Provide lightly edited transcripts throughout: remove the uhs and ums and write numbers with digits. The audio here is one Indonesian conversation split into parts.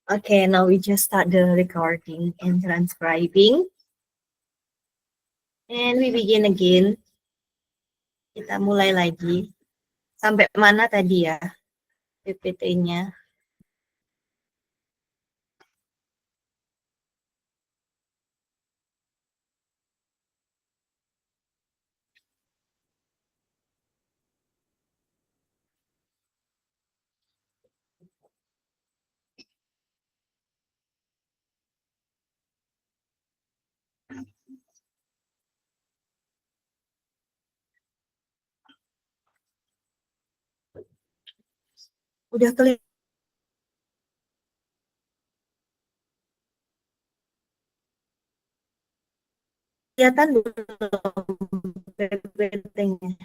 Okay, now we just start the recording and transcribing. And we begin again. Kita mulai lagi. Sampai mana tadi ya PPT-nya? Udah kelihatan belum PPT-nya?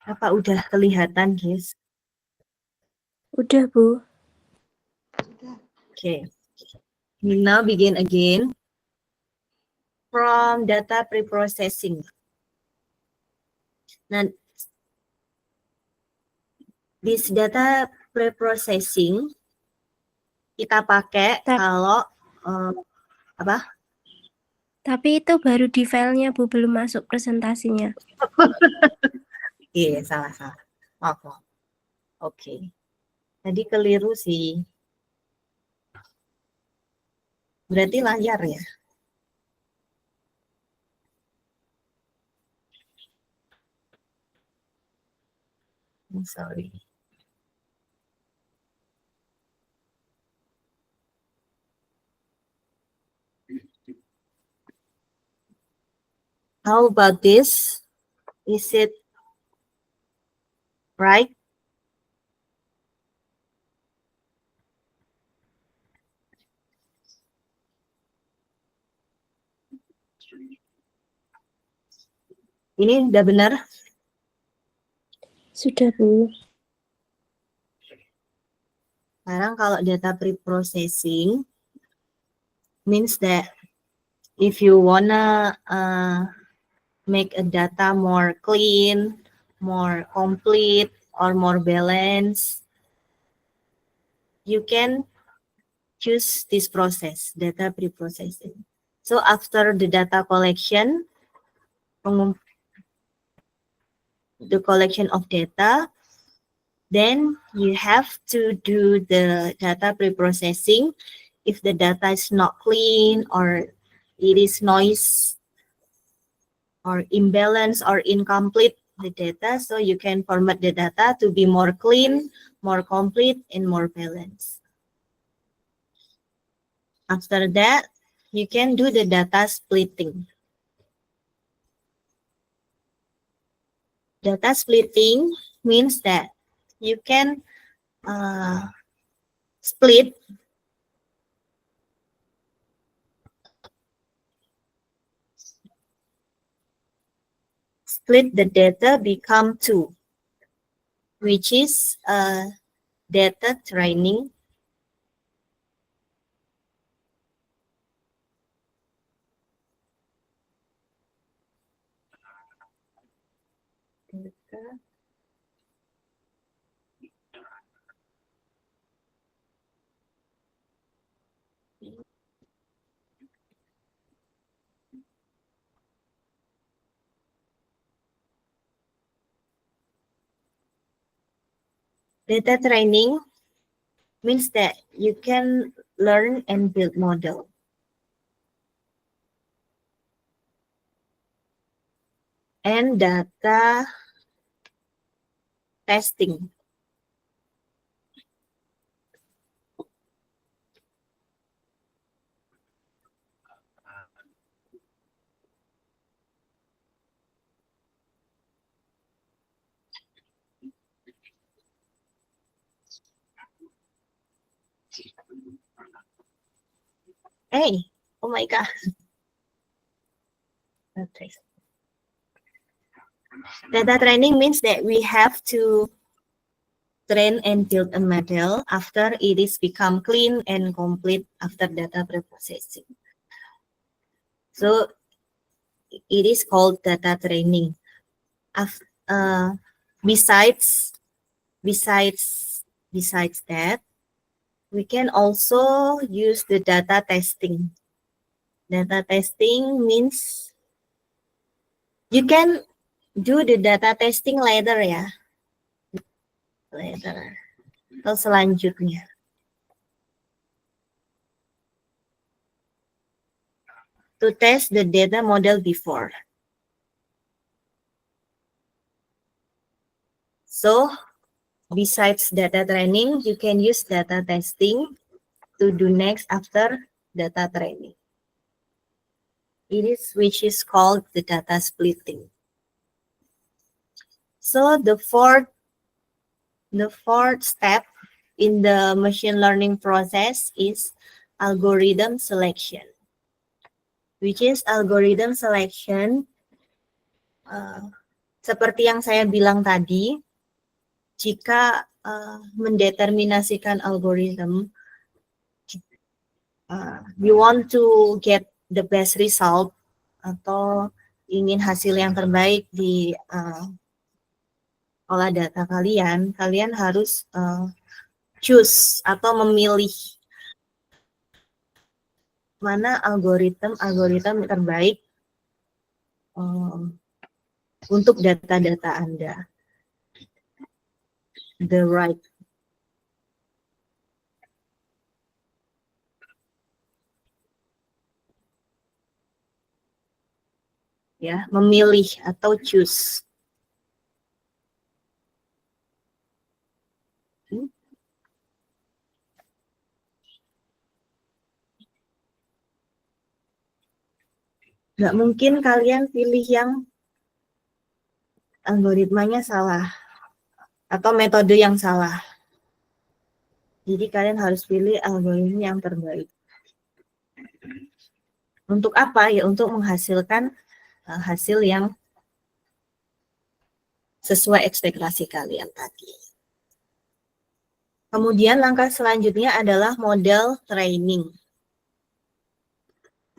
Apa udah kelihatan, guys? Udah, Bu. Okay. We now begin again from data preprocessing. Nah, this data preprocessing kita pakai kalau apa? Tapi itu baru di filenya, Bu, belum masuk presentasinya. Iya, salah. Maaf. Oke. Tadi keliru sih. Berarti layar ya? I'm sorry. How about this? Is it right? Ini udah benar? Sudah, Bu. Sekarang kalau data preprocessing means that if you wanna make a data more clean, more complete, or more balanced, you can choose this process, data preprocessing. So after the data collection, the collection of data, then you have to do the data preprocessing. If the data is not clean or it is noise or imbalance or incomplete the data, so you can format the data to be more clean, more complete, and more balanced. After that, you can do the data splitting. Data splitting means that you can split the data become two, which is data training data training means that you can learn and build model. And data testing. Hey, oh my God. Okay. Data training means that we have to train and build a model after it is become clean and complete after data preprocessing. So it is called data training. Besides that, we can also use the data testing. Data testing means you can do the data testing later ya. Later. Atau selanjutnya. To test the data model before. So, besides data training, you can use data testing to do next after data training. Which is called the data splitting. So the fourth step in the machine learning process is algorithm selection. Which is algorithm selection. Seperti yang saya bilang tadi, jika mendeterminasikan algoritma, you want to get the best result atau ingin hasil yang terbaik di olah data kalian harus choose atau memilih mana algoritma terbaik untuk data-data Anda. The right. Ya, memilih atau choose. Nggak mungkin kalian pilih yang algoritmanya salah atau metode yang salah. Jadi kalian harus pilih algoritma yang terbaik. Untuk apa? Ya untuk menghasilkan hasil yang sesuai ekspektasi kalian tadi. Kemudian langkah selanjutnya adalah model training.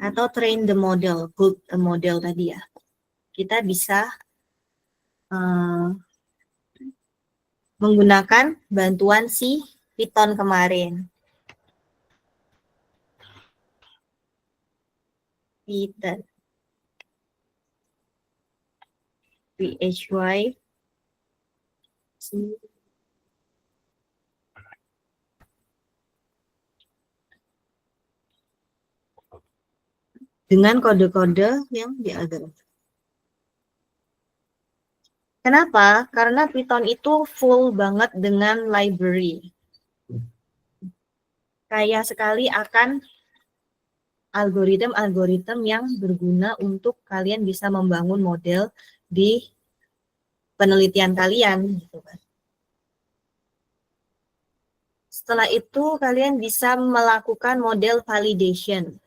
Atau train the model, build the model tadi ya. Kita bisa menggunakan bantuan si Python kemarin. Python. PHY. Dengan kode-kode yang diagram. Kenapa? Karena Python itu full banget dengan library. Kaya sekali akan algoritma yang berguna untuk kalian bisa membangun model di penelitian kalian. Gitu kan. Setelah itu kalian bisa melakukan model validation.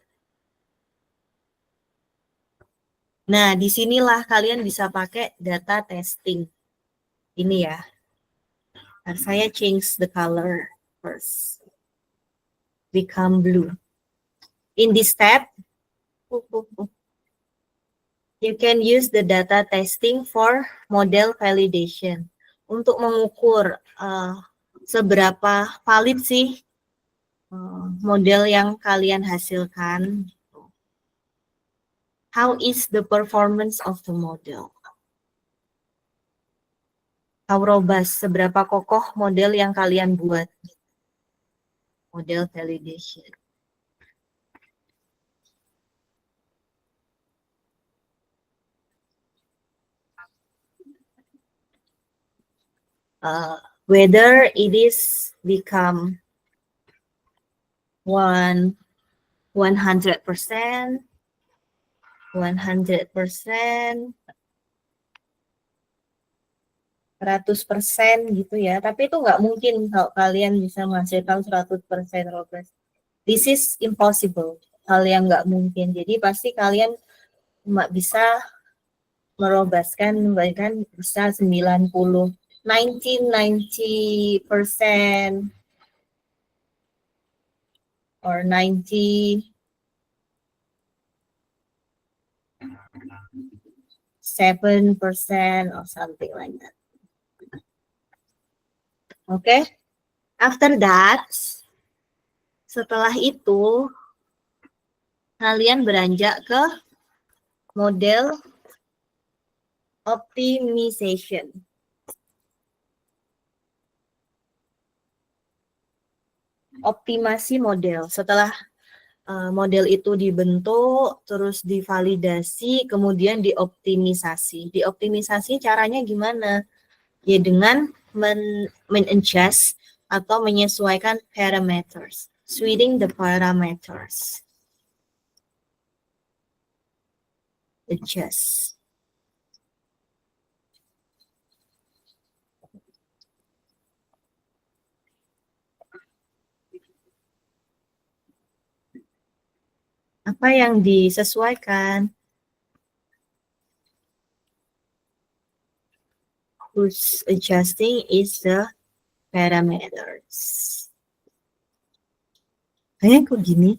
Nah, disinilah kalian bisa pakai data testing. Ini ya. Nah, saya change the color first. Become blue. In this step, you can use the data testing for model validation. Untuk mengukur seberapa valid sih model yang kalian hasilkan. How is the performance of the model? How robust, seberapa kokoh model yang kalian buat. Model validation. Whether it is become 100%, 100%, 100% gitu ya. Tapi itu nggak mungkin kalau kalian bisa menghasilkan 100% robust. This is impossible. Hal yang nggak mungkin. Jadi pasti kalian cuma bisa merobaskan, bahkan bisa 90% or 90 7% or something like that. Okay. After that, setelah itu kalian beranjak ke model optimization. Optimasi model. Setelah model itu dibentuk, terus divalidasi, kemudian dioptimisasi. Dioptimisasi caranya gimana? Ya dengan men-adjust atau menyesuaikan parameters. Switching the parameters. Adjust. Apa yang disesuaikan? Who's adjusting is the parameters. Kayaknya kok gini?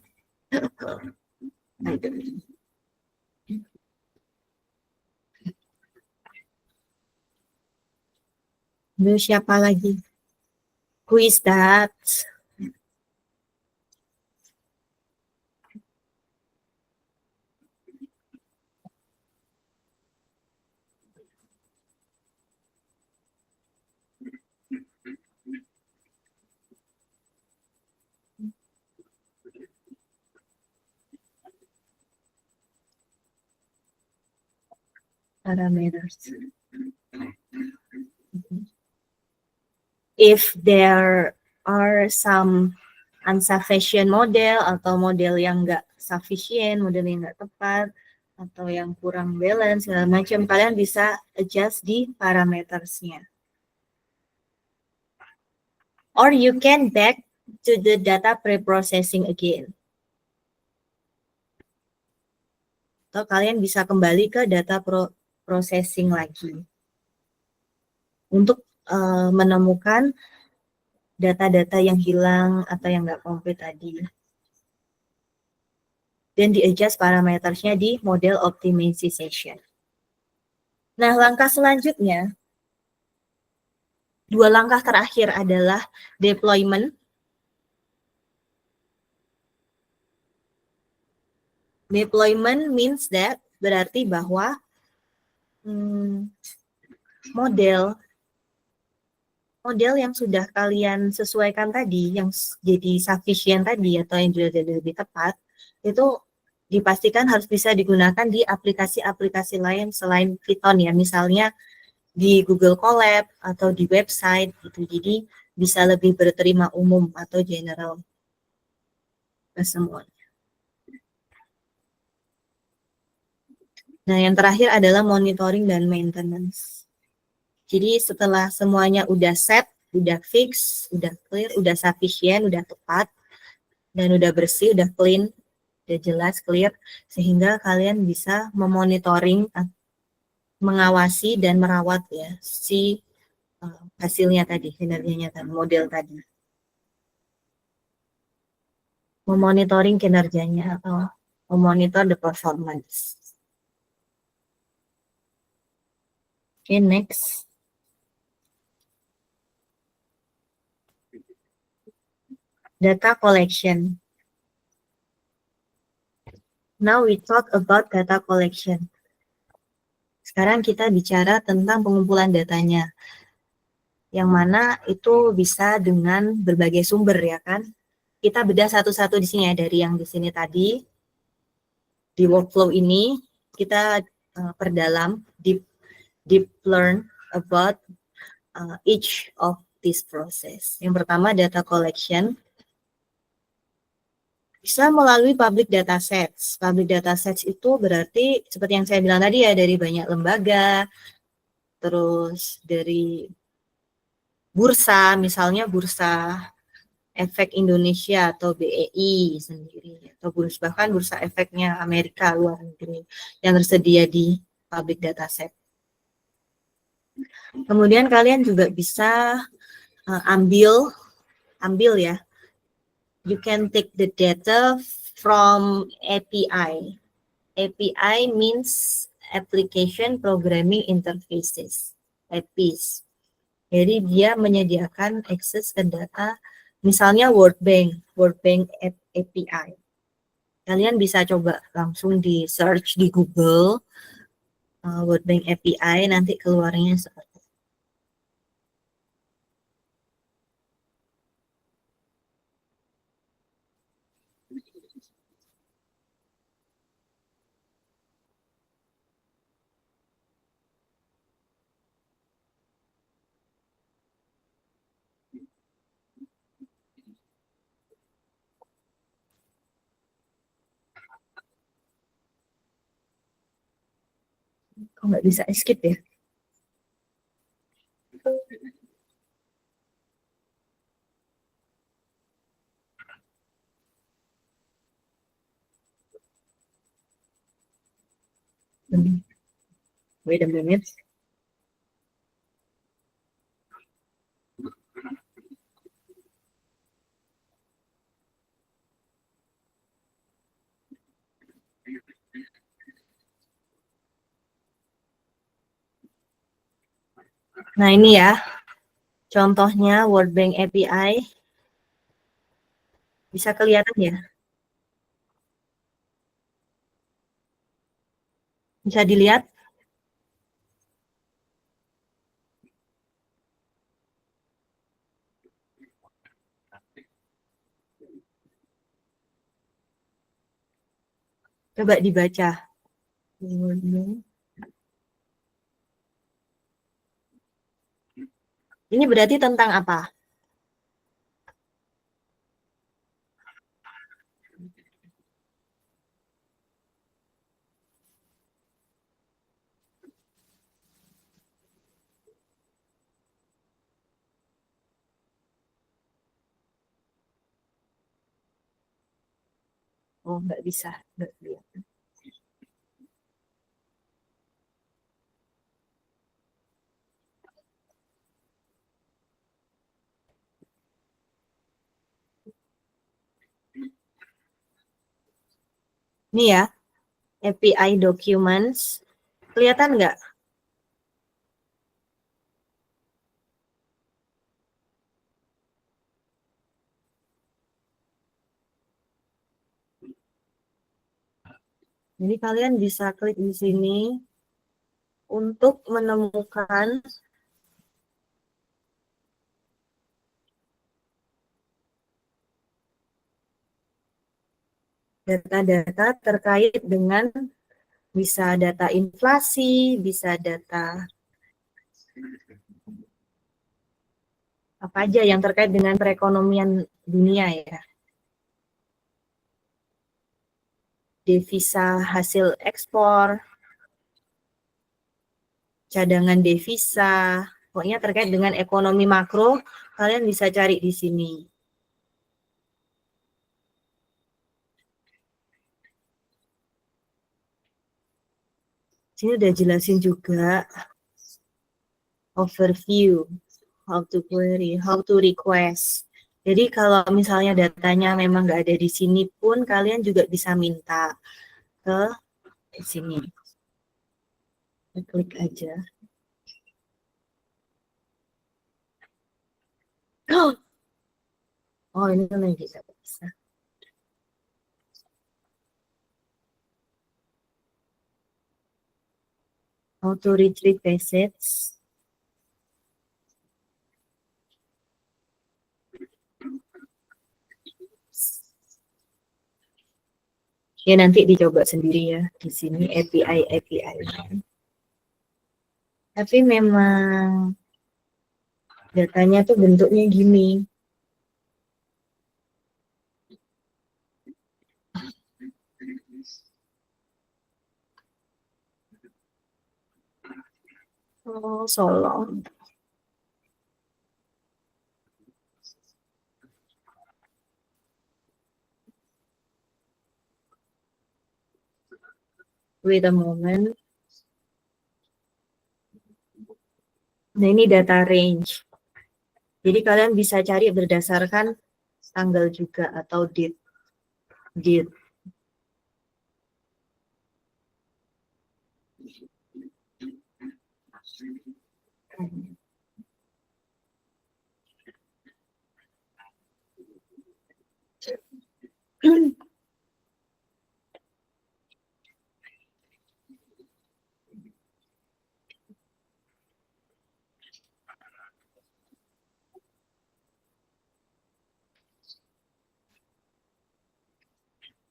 Lalu siapa lagi? Who is that? Parameters. If there are some insufficient model atau model yang nggak sufficient, model yang nggak tepat, atau yang kurang balance, segala macam, kalian bisa adjust di parametersnya. Or you can back to the data pre-processing again. Atau kalian bisa kembali ke data processing lagi untuk menemukan data-data yang hilang atau yang nggak komplit tadi. Dan di-adjust parametersnya di model optimization. Nah, langkah selanjutnya, 2 langkah terakhir adalah deployment. Deployment means that, berarti bahwa model yang sudah kalian sesuaikan tadi, yang jadi sufficient tadi atau yang sudah jadi lebih tepat, itu dipastikan harus bisa digunakan di aplikasi-aplikasi lain selain Python ya, misalnya di Google Colab atau di website gitu. Jadi bisa lebih berterima umum atau general ke semuanya. Nah, yang terakhir adalah monitoring dan maintenance. Jadi setelah semuanya udah set, udah fix, udah clear, udah sufficient, udah tepat, dan udah bersih, udah clean, udah jelas, clear, sehingga kalian bisa memonitoring, mengawasi, dan merawat ya si hasilnya tadi, kinerjanya tadi, model tadi. Memonitoring kinerjanya atau memonitor the performance. Okay, next. Data collection. Now we talk about data collection. Sekarang kita bicara tentang pengumpulan datanya. Yang mana itu bisa dengan berbagai sumber ya kan. Kita bedah satu-satu di sini ya, dari yang di sini tadi. Di workflow ini kita perdalam, deep learn about each of this process. Yang pertama data collection. Bisa melalui public datasets. Public datasets itu berarti seperti yang saya bilang tadi ya, dari banyak lembaga, terus dari bursa, misalnya Bursa Efek Indonesia atau BEI sendiri, atau bahkan Bursa Efeknya Amerika luar negeri yang tersedia di public dataset. Kemudian kalian juga bisa ambil ya. You can take the data from API. API means Application Programming Interfaces, APIs. Jadi dia menyediakan akses ke data, misalnya World Bank API. Kalian bisa coba langsung di search di Google World Bank API, nanti keluarnya seperti itu. Kok nggak bisa skip ya? Wait a minute. Nah ini ya, contohnya World Bank API. Bisa kelihatan ya? Bisa dilihat? Coba dibaca. Ini berarti tentang apa? Oh, nggak bisa. Nggak lihat. Ini ya, API Documents. Kelihatan nggak? Jadi kalian bisa klik di sini untuk menemukan data-data terkait dengan bisa data inflasi, bisa data apa aja yang terkait dengan perekonomian dunia ya. Devisa hasil ekspor, cadangan devisa, pokoknya terkait dengan ekonomi makro, kalian bisa cari di sini. Sini udah jelasin juga overview, how to query, how to request. Jadi kalau misalnya datanya memang nggak ada di sini pun, kalian juga bisa minta ke sini. Klik aja. Oh, ini kan lagi bisa. How to retrieve passage. Ya nanti dicoba sendiri ya di sini API. Tapi memang datanya tuh bentuknya gini. Oh, Solo. Wait a moment. Nah, ini data range. Jadi kalian bisa cari berdasarkan tanggal juga atau date. Date.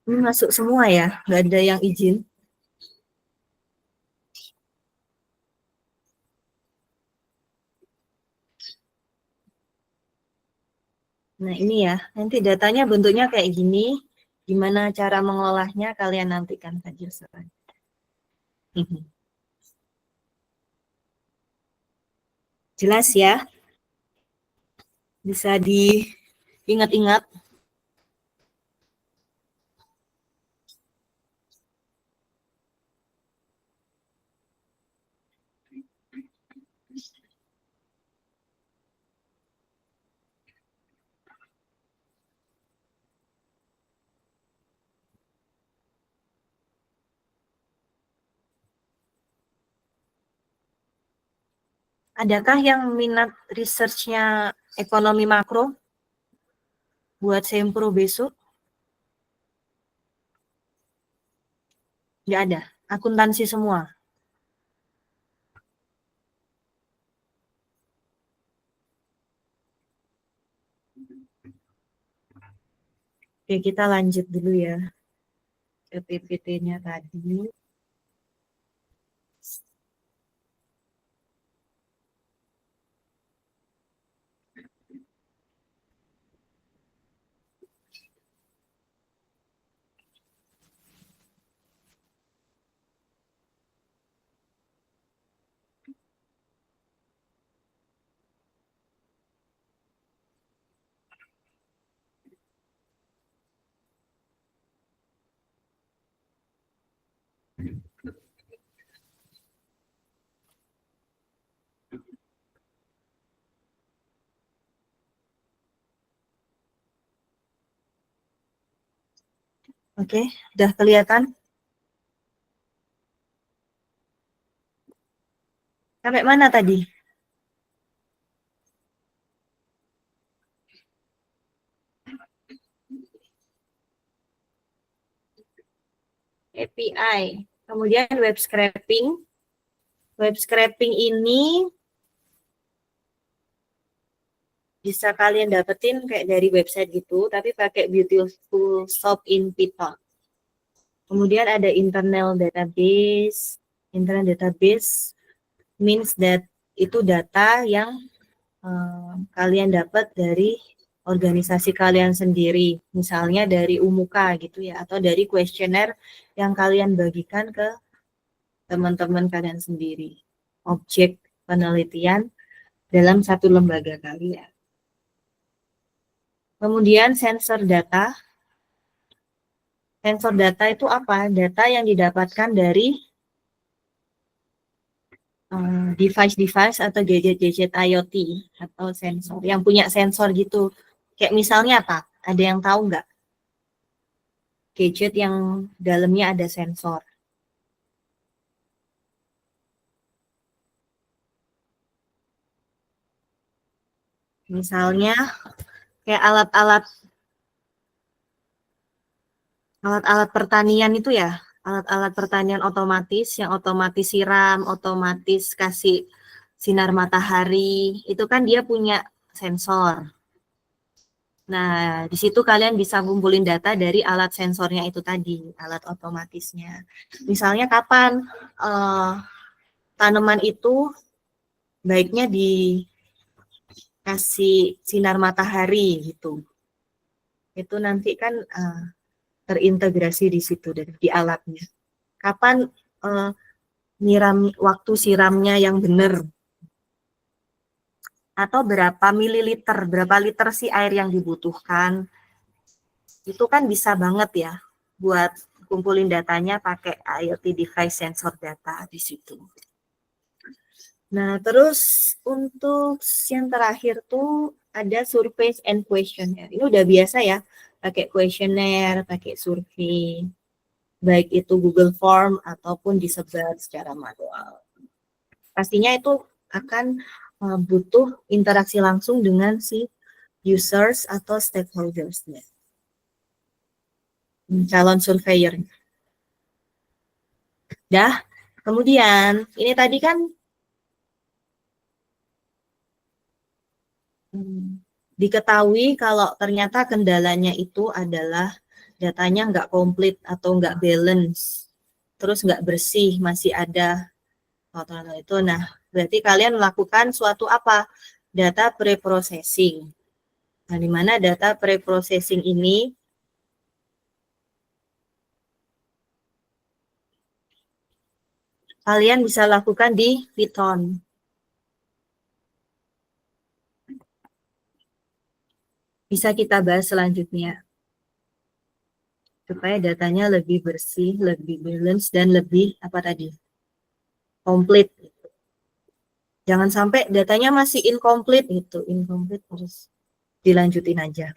Ini masuk semua ya, nggak ada yang izin. Nah ini ya, nanti datanya bentuknya kayak gini. Gimana cara mengolahnya kalian nantikan saja sekarang. Jelas ya? Bisa diingat-ingat. Adakah yang minat research-nya ekonomi makro buat Sempro besok? Nggak ada. Akuntansi semua. Oke, kita lanjut dulu ya ke PPT-nya tadi. Oke, udah kelihatan? Sampai mana tadi? API. Kemudian web scraping. Web scraping ini bisa kalian dapetin kayak dari website gitu, tapi pakai Beautiful Shop in Python. Kemudian ada internal database. Internal database means that itu data yang kalian dapat dari organisasi kalian sendiri, misalnya dari Umuka gitu ya, atau dari kuesioner yang kalian bagikan ke teman-teman kalian sendiri. Objek penelitian dalam satu lembaga kalian. Kemudian sensor data. Sensor data itu apa? Data yang didapatkan dari device-device atau gadget-gadget IoT atau sensor yang punya sensor gitu. Kayak misalnya apa? Ada yang tahu nggak? Gadget yang dalamnya ada sensor. Misalnya kayak alat-alat pertanian itu ya, alat-alat pertanian otomatis yang otomatis siram, otomatis kasih sinar matahari, itu kan dia punya sensor. Nah, di situ kalian bisa ngumpulin data dari alat sensornya itu tadi, alat otomatisnya. Misalnya kapan tanaman itu baiknya dikasih sinar matahari gitu. Itu nanti kan terintegrasi di situ di alatnya. Kapan waktu siramnya yang benar, atau berapa mililiter, berapa liter sih air yang dibutuhkan. Itu kan bisa banget ya buat kumpulin datanya pakai IoT device sensor data di situ. Nah, terus untuk yang terakhir tuh ada survey and questionnaire. Ini udah biasa ya, pakai questionnaire, pakai survei, baik itu Google Form ataupun disebar secara manual. Pastinya itu akan butuh interaksi langsung dengan si users atau stakeholders, calon surveyor. Dah, kemudian ini tadi kan diketahui kalau ternyata kendalanya itu adalah datanya nggak komplit atau nggak balance, terus nggak bersih, masih ada kotoran itu. Nah, berarti kalian melakukan suatu apa? Data preprocessing. Nah, di mana data preprocessing ini kalian bisa lakukan di Python. Bisa kita bahas selanjutnya. Supaya datanya lebih bersih, lebih balance, dan lebih apa tadi? Komplit. Jangan sampai datanya masih incomplete gitu, incomplete terus dilanjutin aja.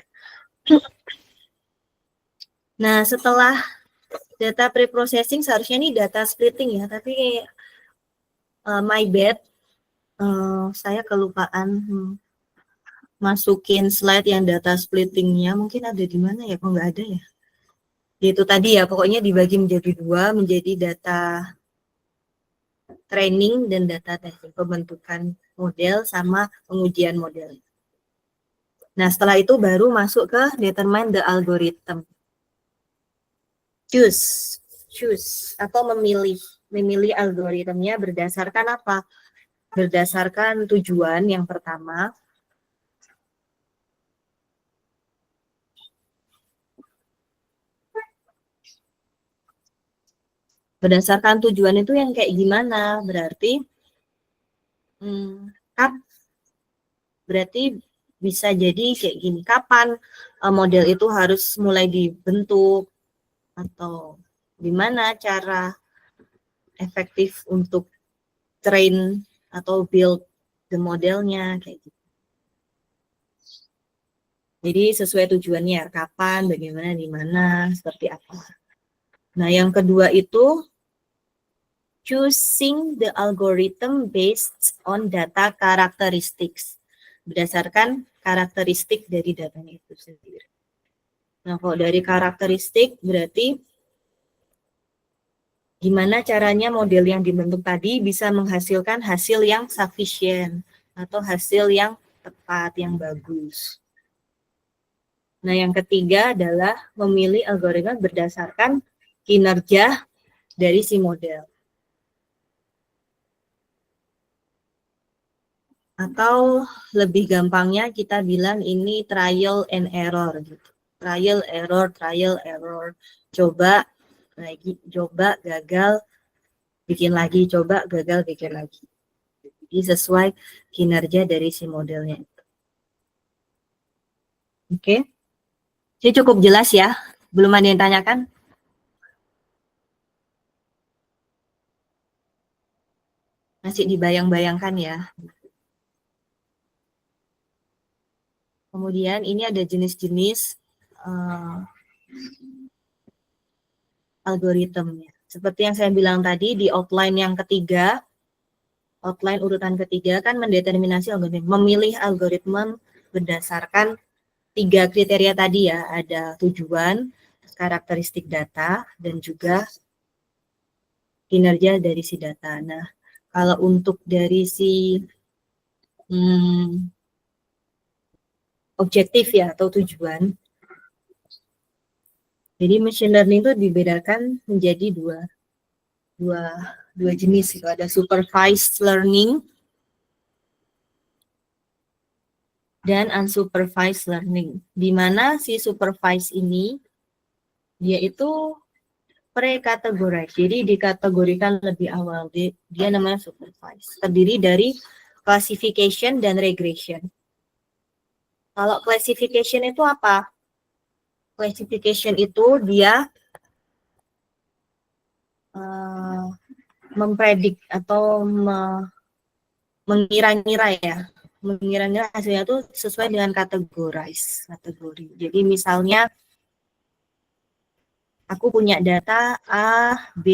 Nah, setelah data preprocessing seharusnya ini data splitting ya, tapi my bad, saya kelupaan masukin slide yang data splittingnya, mungkin ada di mana ya, kok nggak ada ya? Itu tadi ya, pokoknya dibagi menjadi dua, menjadi data training dan data testing, pembentukan model sama pengujian model. Nah, setelah itu baru masuk ke determine the algorithm. Choose atau memilih algoritmnya berdasarkan apa? Berdasarkan tujuan yang pertama. Berdasarkan tujuan itu yang kayak gimana? Berarti berarti bisa jadi kayak gini. Kapan model itu harus mulai dibentuk, atau gimana cara efektif untuk train atau build the modelnya kayak gitu. Jadi sesuai tujuannya, kapan, bagaimana, di mana, seperti apa. Nah, yang kedua itu choosing the algorithm based on data characteristics. Berdasarkan karakteristik dari datanya itu sendiri. Nah, kalau dari karakteristik berarti gimana caranya model yang dibentuk tadi bisa menghasilkan hasil yang sufficient atau hasil yang tepat, yang bagus. Nah, yang ketiga adalah memilih algoritma berdasarkan kinerja dari si model. Atau lebih gampangnya kita bilang ini trial and error gitu. Trial, error. Coba lagi, coba gagal, bikin lagi, coba gagal, bikin lagi. Jadi sesuai kinerja dari si modelnya. Oke. Jadi cukup jelas ya? Belum ada yang tanyakan? Masih dibayang-bayangkan ya. Kemudian ini ada jenis-jenis algoritmnya. Seperti yang saya bilang tadi di outline yang ketiga, outline urutan ketiga kan mendeterminasi algoritma, memilih algoritma berdasarkan 3 kriteria tadi ya, ada tujuan, karakteristik data, dan juga kinerja dari si data. Nah, kalau untuk dari si objektif ya atau tujuan, jadi machine learning itu dibedakan menjadi dua jenis. Itu ada supervised learning dan unsupervised learning. Di mana si supervised ini dia itu pre-categorized. Jadi dikategorikan lebih awal. Dia namanya supervised. Terdiri dari classification dan regression. Kalau classification itu apa? Classification itu dia mempredik atau mengira-ngira ya. Mengira-ngira hasilnya itu sesuai dengan kategori. Jadi misalnya aku punya data A, B,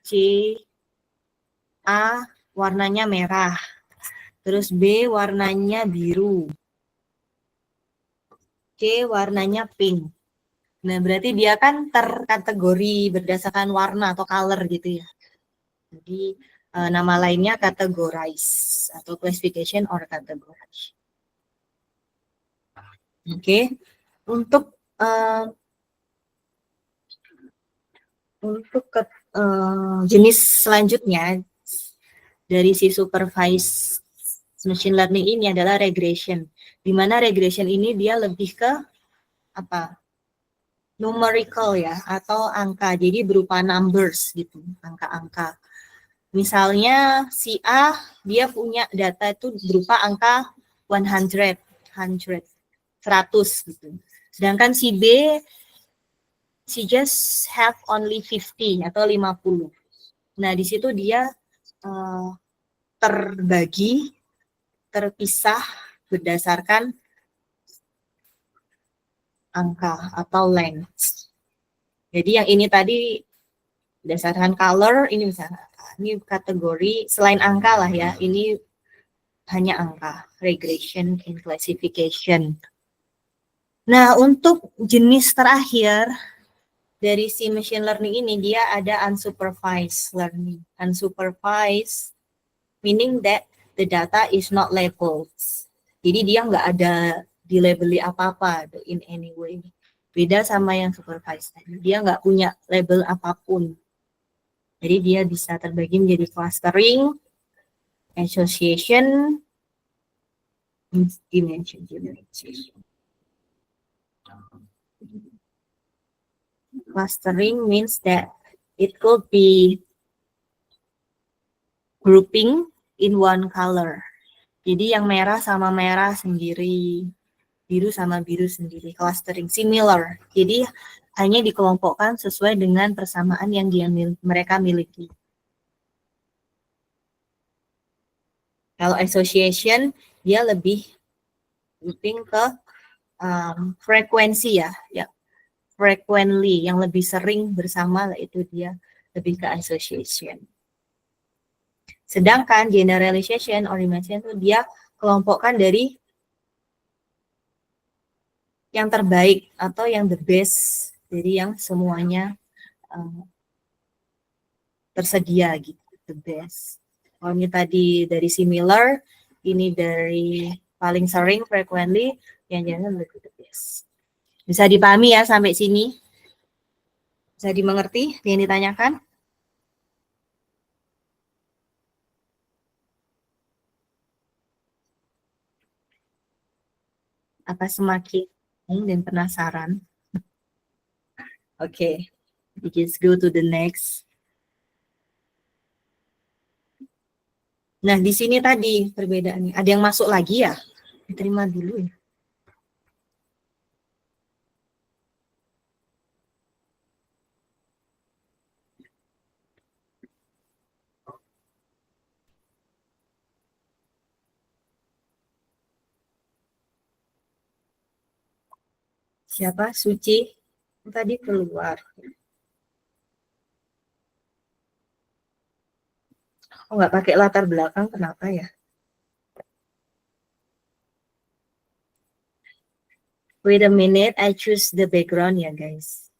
C, A warnanya merah, Terus B warnanya biru. C warnanya pink. Nah, berarti dia kan terkategori berdasarkan warna atau color gitu ya. Jadi nama lainnya categorize atau classification or categorize. Oke. Untuk jenis selanjutnya dari si supervised machine learning ini adalah regression. Di mana regression ini dia lebih ke apa? Numerical ya, atau angka. Jadi berupa numbers gitu, angka-angka. Misalnya si A dia punya data itu berupa angka 100 gitu. Sedangkan si B she just have only 50 atau 50. Nah, di situ dia terbagi, terpisah berdasarkan angka atau length. Jadi yang ini tadi berdasarkan color, ini misalnya ini kategori selain angka lah ya, ini hanya angka, regression and classification. Nah, untuk jenis terakhir dari si machine learning ini, dia ada unsupervised learning. Unsupervised meaning that the data is not labeled. Jadi dia nggak ada dilabeli apa-apa in any way. Beda sama yang supervised. Dia nggak punya label apapun. Jadi dia bisa terbagi menjadi clustering, association, dimension generalization. Clustering means that it could be grouping in one color. Jadi yang merah sama merah sendiri, biru sama biru sendiri, clustering similar. Jadi hanya dikelompokkan sesuai dengan persamaan yang mereka miliki. Kalau association, dia lebih grouping ke frekuensi ya, frequently, yang lebih sering bersama, itu dia lebih ke association. Sedangkan generalization or dimension itu dia kelompokkan dari yang terbaik atau yang the best, jadi yang semuanya tersedia gitu, the best. Kalau ini tadi dari similar, ini dari paling sering, frequently, yang jangan lebih the best. Bisa dipahami ya sampai sini? Bisa dimengerti yang ditanyakan? Apa semakin dan penasaran? Oke, we just go to the next. Nah, di sini tadi perbedaannya. Ada yang masuk lagi ya? Diterima dulu ya. Siapa? Suci? Tadi keluar. Oh, nggak pakai latar belakang, kenapa ya? Wait a minute, I choose the background ya, guys.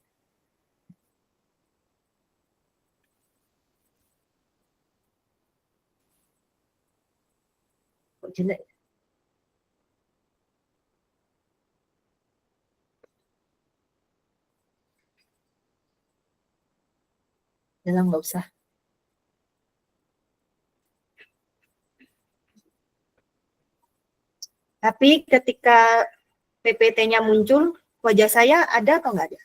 Kok jelek? Jangan, nggak usah. Tapi ketika PPT-nya muncul, wajah saya ada atau nggak ada?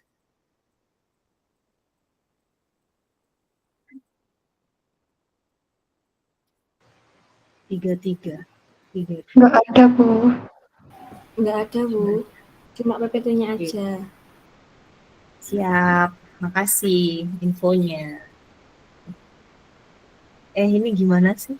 Tiga. Nggak ada, Bu. Nggak ada, Bu. Cuma PPT-nya aja. Siap, makasih infonya. Ini gimana sih?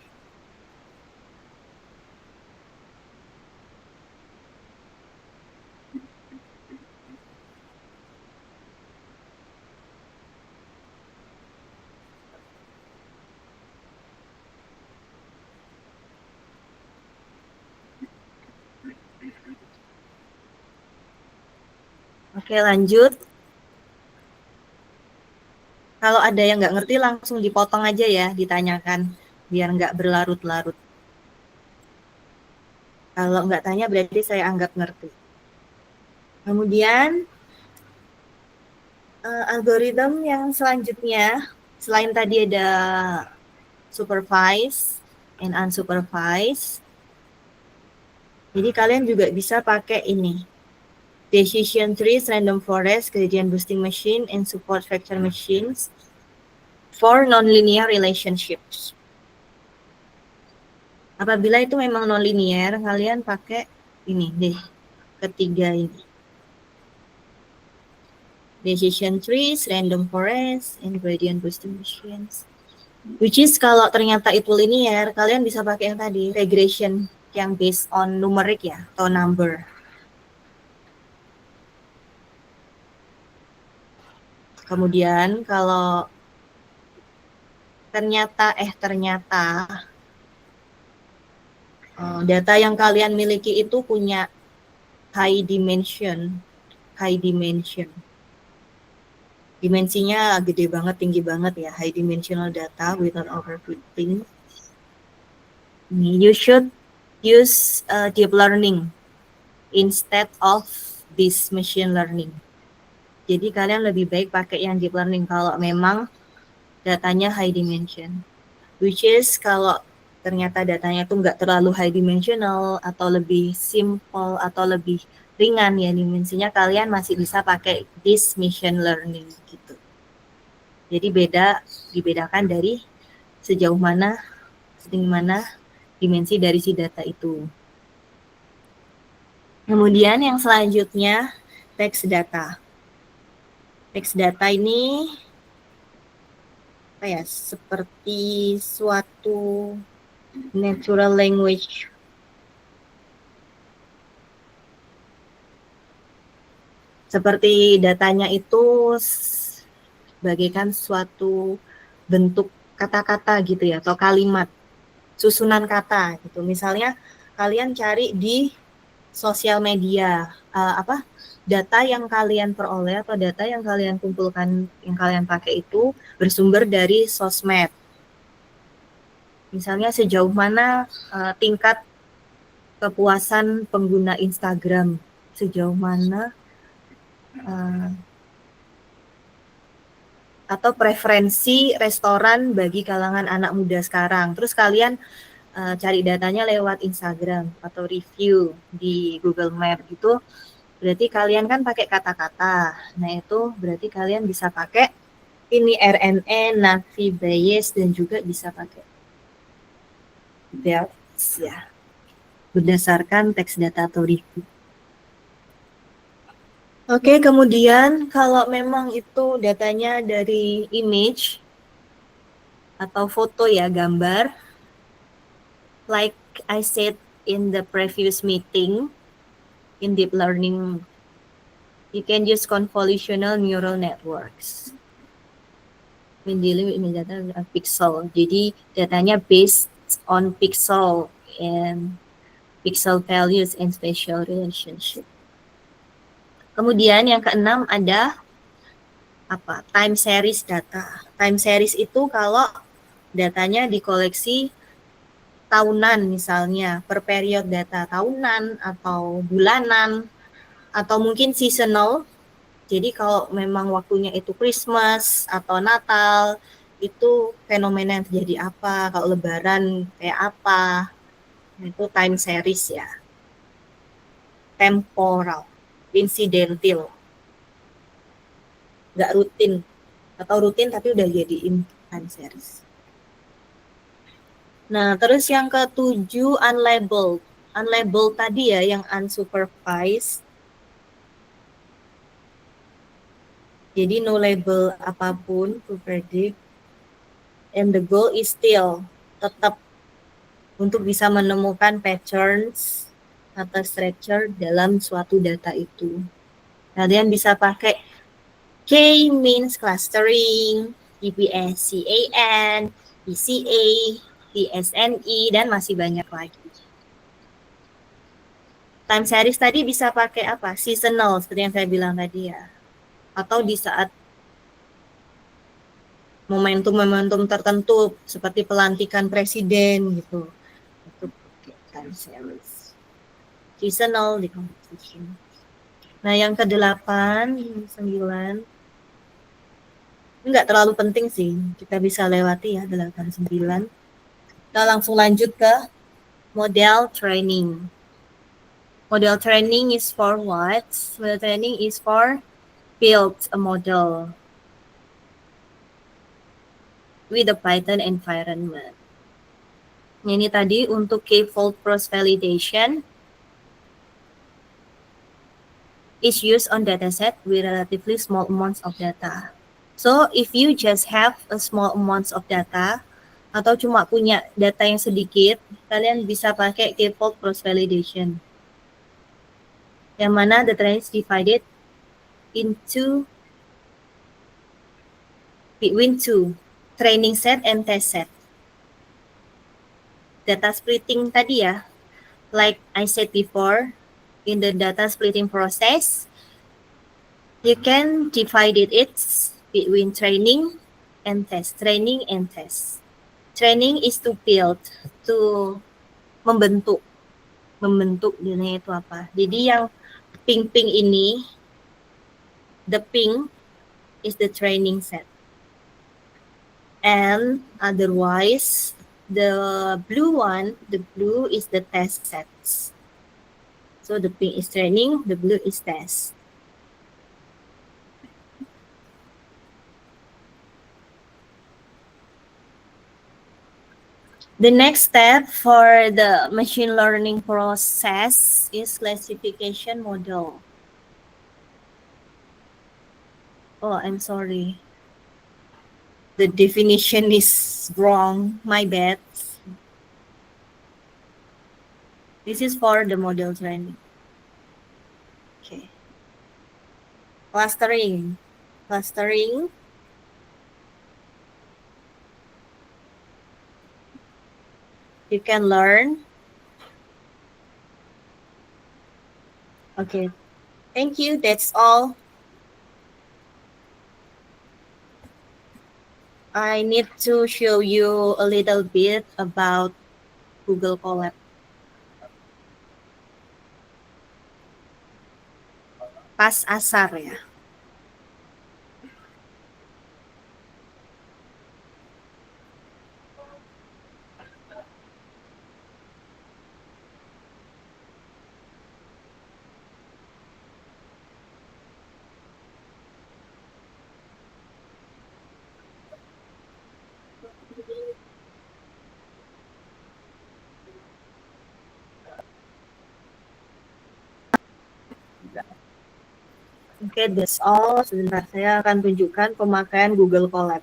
Oke, lanjut. Kalau ada yang nggak ngerti langsung dipotong aja ya, ditanyakan biar nggak berlarut-larut. Kalau nggak tanya berarti saya anggap ngerti. Kemudian algoritma yang selanjutnya, selain tadi ada supervised and unsupervised, jadi kalian juga bisa pakai ini. Decision trees, random forest, gradient boosting machine, and support vector machines for nonlinear relationships. Apabila itu memang nonlinear, kalian pakai ini deh, ketiga ini. Decision trees, random forest, and gradient boosting machines. Which is kalau ternyata itu linear, kalian bisa pakai yang tadi, regression yang based on numeric ya, atau number. Kemudian kalau ternyata data yang kalian miliki itu punya high dimension. Dimensinya gede banget, tinggi banget ya, high dimensional data without overfitting. You should use deep learning instead of this machine learning. Jadi kalian lebih baik pakai yang deep learning kalau memang datanya high dimension. Which is kalau ternyata datanya itu nggak terlalu high dimensional atau lebih simple atau lebih ringan ya dimensinya, kalian masih bisa pakai this machine learning gitu. Jadi dibedakan dari sejauh mana, setinggi mana dimensi dari si data itu. Kemudian yang selanjutnya text data. Text data ini apa ya, seperti suatu natural language. Seperti datanya itu bagaikan suatu bentuk kata-kata gitu ya, atau kalimat, susunan kata gitu. Misalnya kalian cari di sosial media, data yang kalian peroleh atau data yang kalian kumpulkan, yang kalian pakai itu bersumber dari sosmed. Misalnya sejauh mana tingkat kepuasan pengguna Instagram, sejauh mana atau preferensi restoran bagi kalangan anak muda sekarang. Terus kalian cari datanya lewat Instagram atau review di Google Map gitu. Berarti kalian kan pakai kata-kata. Nah, itu berarti kalian bisa pakai ini RNN, Navi Bayes, dan juga bisa pakai BERTS ya. Berdasarkan teks data atau review. Oke, kemudian kalau memang itu datanya dari image atau foto ya, gambar. Like I said in the previous meeting, in deep learning, you can use convolutional neural networks. Dealing with data pixel. Jadi datanya based on pixel and pixel values and spatial relationship. Kemudian yang keenam ada time series data. Time series itu kalau datanya dikoleksi tahunan misalnya, per period data tahunan atau bulanan atau mungkin seasonal. Jadi kalau memang waktunya itu Christmas atau Natal, itu fenomena yang terjadi apa, kalau Lebaran kayak apa, itu time series ya. Temporal, incidental, nggak rutin, atau rutin tapi udah jadiin time series. Nah, terus yang ketujuh unlabeled. Unlabeled tadi ya, yang unsupervised. Jadi no label apapun to predict, and the goal is still tetap untuk bisa menemukan patterns atau structure dalam suatu data itu. Kalian bisa pakai K-means clustering, TPS-CAN, TCA, TSNE, dan masih banyak lagi. Time series tadi bisa pakai apa? Seasonal, seperti yang saya bilang tadi ya. Atau di saat momentum-momentum tertentu, seperti pelantikan presiden gitu. Itu pakai time series. Seasonal di competition. Nah, yang ke-8, 9, nggak terlalu penting sih. Kita bisa lewati ya 8, 9. Kita langsung lanjut ke model training. Model training is for what? Model training is for build a model with a Python environment. Ini tadi untuk k-fold cross validation is used on dataset with relatively small amounts of data. So if you just have a small amounts of data atau cuma punya data yang sedikit, kalian bisa pakai k-fold cross validation. Yang mana data is divided into between two, training set and test set. Data splitting tadi ya, like I said before, in the data splitting process, you can divide it between training and test. Training and test. Training is to build, to membentuk. Membentuk dunia itu apa. Jadi yang pink-pink ini, the pink is the training set. And otherwise, the blue one, the blue is the test sets. So the pink is training, the blue is test. The next step for the machine learning process is classification model. Oh, I'm sorry. The definition is wrong. My bad. This is for the model training. Okay. Clustering. Clustering. You can learn. Okay. Thank you. That's all. I need to show you a little bit about Google Colab. Pas asar ya. Oke, that's all. Sebentar, saya akan tunjukkan pemakaian Google Colab.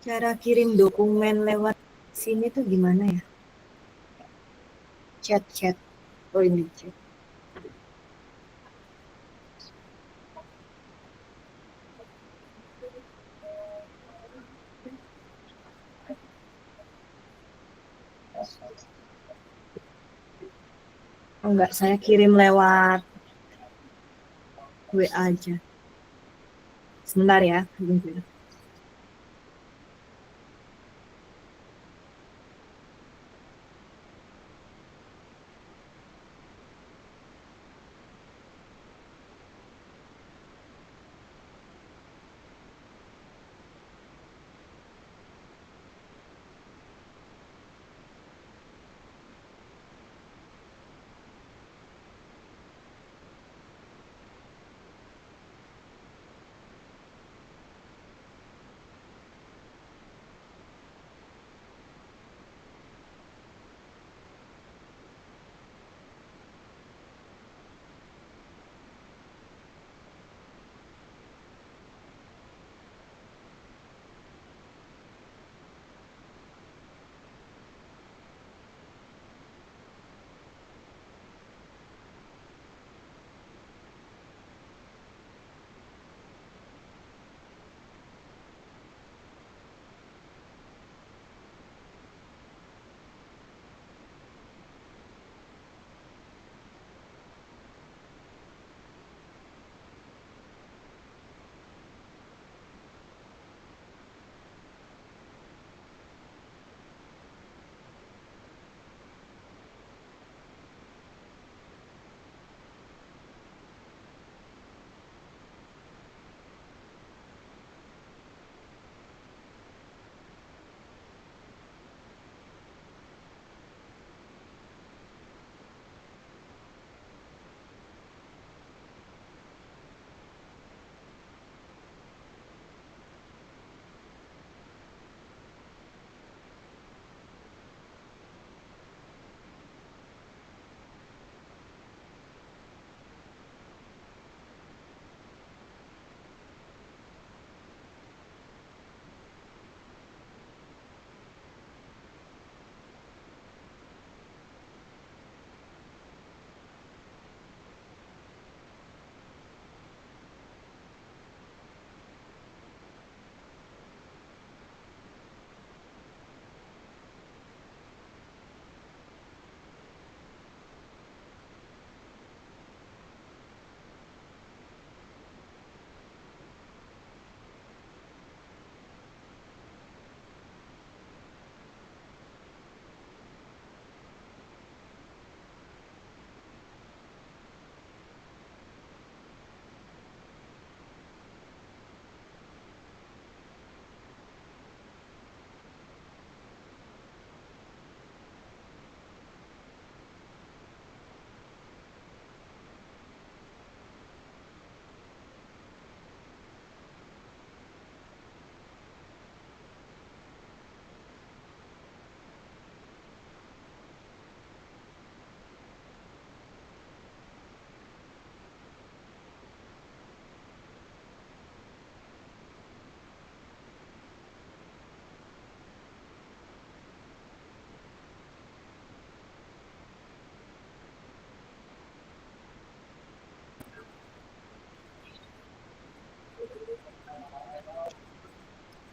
Cara kirim dokumen lewat sini tuh gimana ya? Chat. Oh, ini chat. Oh, enggak, saya kirim lewat WA aja. Sebentar ya.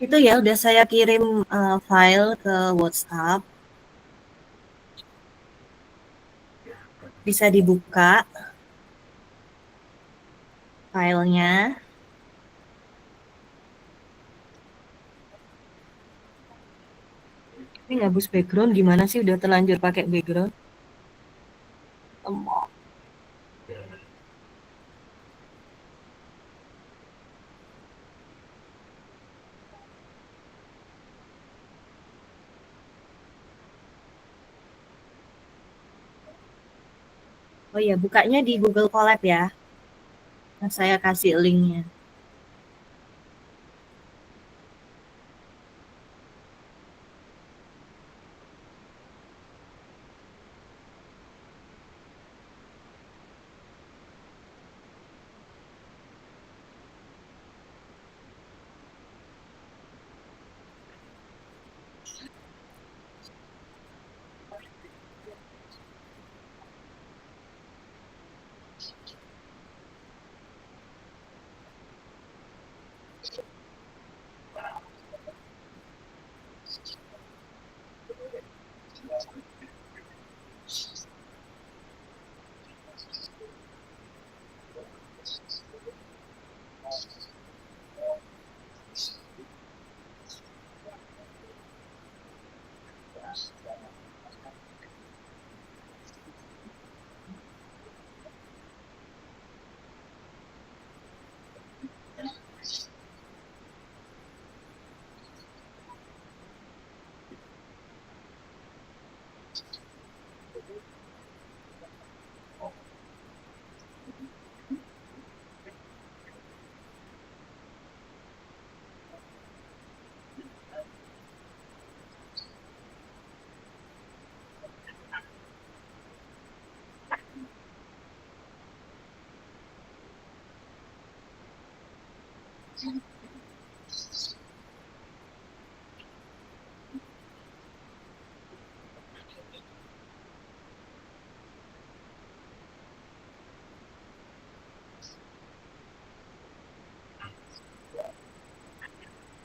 Itu ya udah saya kirim file ke WhatsApp. Bisa dibuka filenya. Ini ngabus background gimana sih, udah terlanjur pakai background? Emok. Oh iya, bukanya di Google Colab ya. Nah, saya kasih linknya.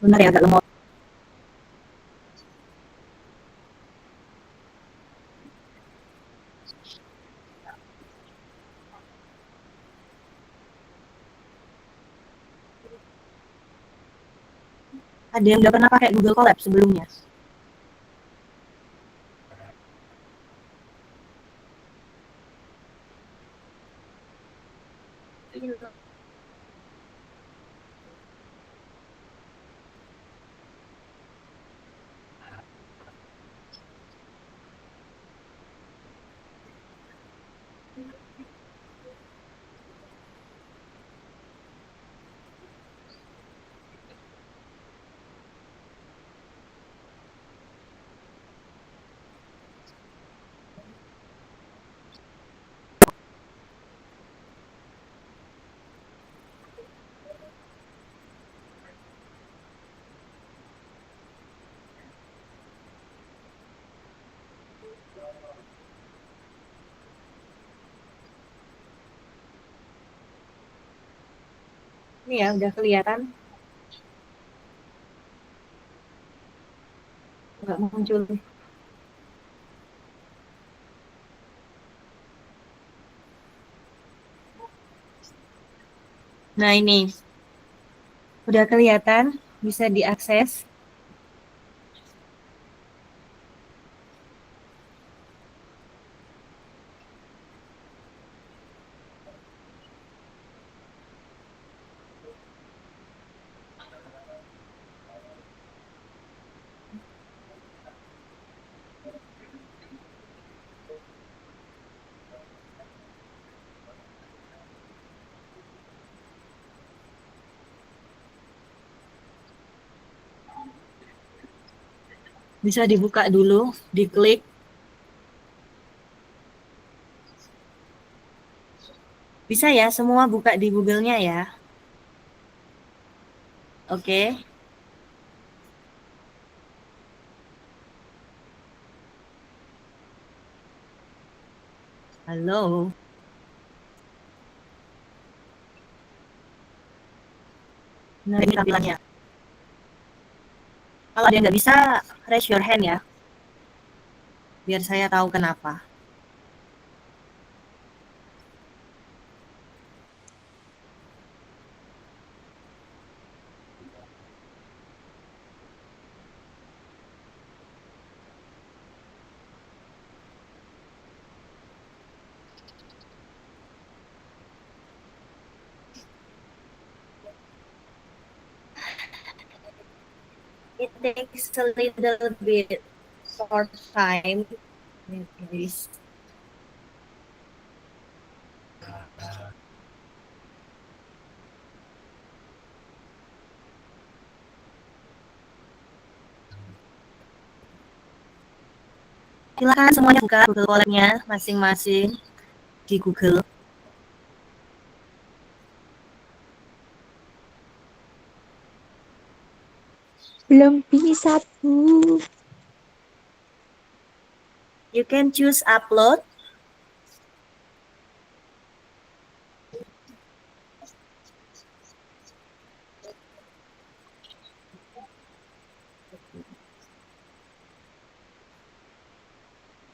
Benar ya, agak lemot. Ada yang udah pernah pakai Google Colab sebelumnya? Ini ya, udah kelihatan. Nggak muncul. Nah ini, udah kelihatan, bisa diakses. Bisa dibuka dulu, diklik. Bisa ya, semua buka di Google-nya ya. Oke. Halo. Nah, ini tampilannya. Kalau ada yang nggak bisa, raise your hand ya, biar saya tahu kenapa. It takes a little bit short time. Guys. Silakan semuanya buka Google Wallet-nya masing-masing di Google. Belum bisa, Bu. You can choose upload.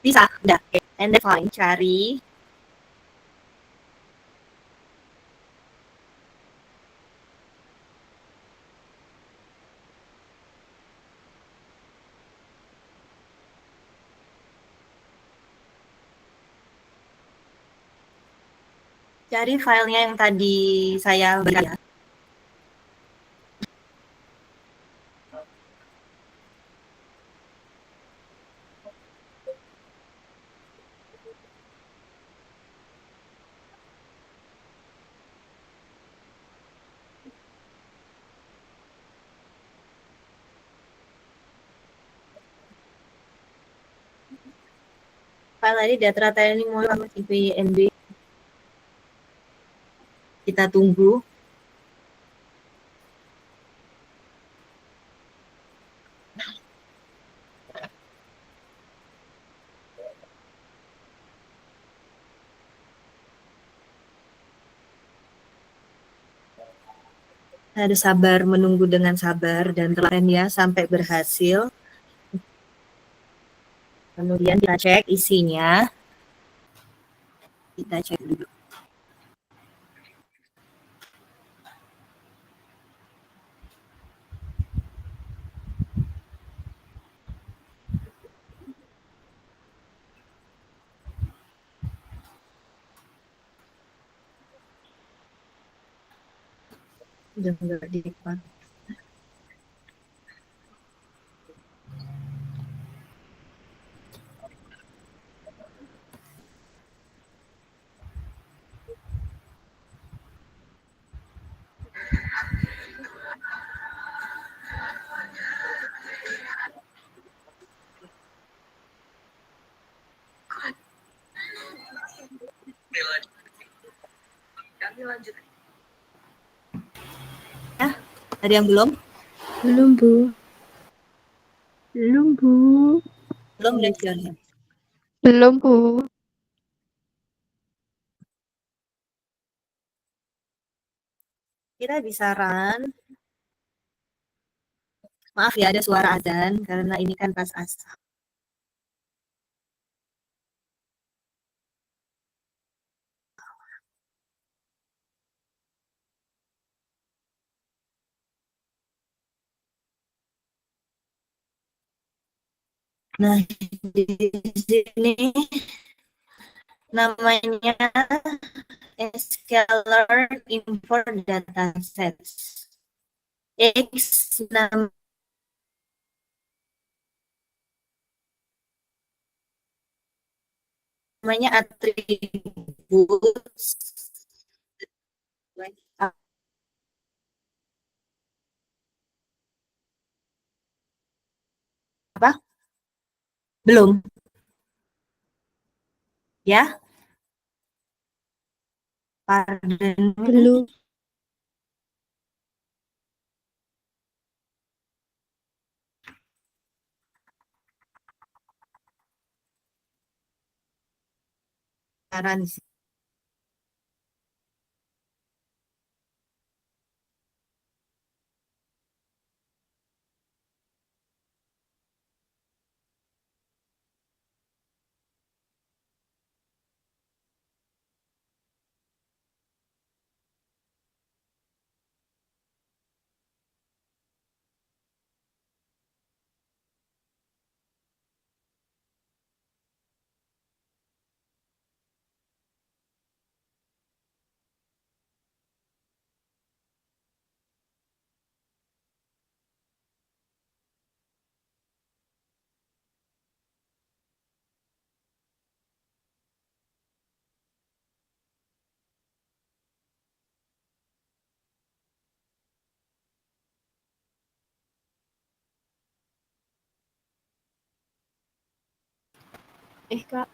Bisa, udah. And then fine, cari. Cari filenya yang tadi saya berikan. File tadi data TNI mulai sama IPNB. Kita tunggu. Harus sabar, menunggu dengan sabar dan telaten ya sampai berhasil. Kemudian kita cek isinya. Kita cek dulu. Udah nggak di depan. Ya, ada yang belum? Belum, Bu. Belum, Bu. Belum raise your hand. Belum, Bu. Kita bisa run. Maaf ya ada suara azan karena ini kan pas asar. Nah, di sini namanya scalar import datasets. X namanya atribut apa? Belum. Ya, pardon me. Belum. Saran sih. Kak.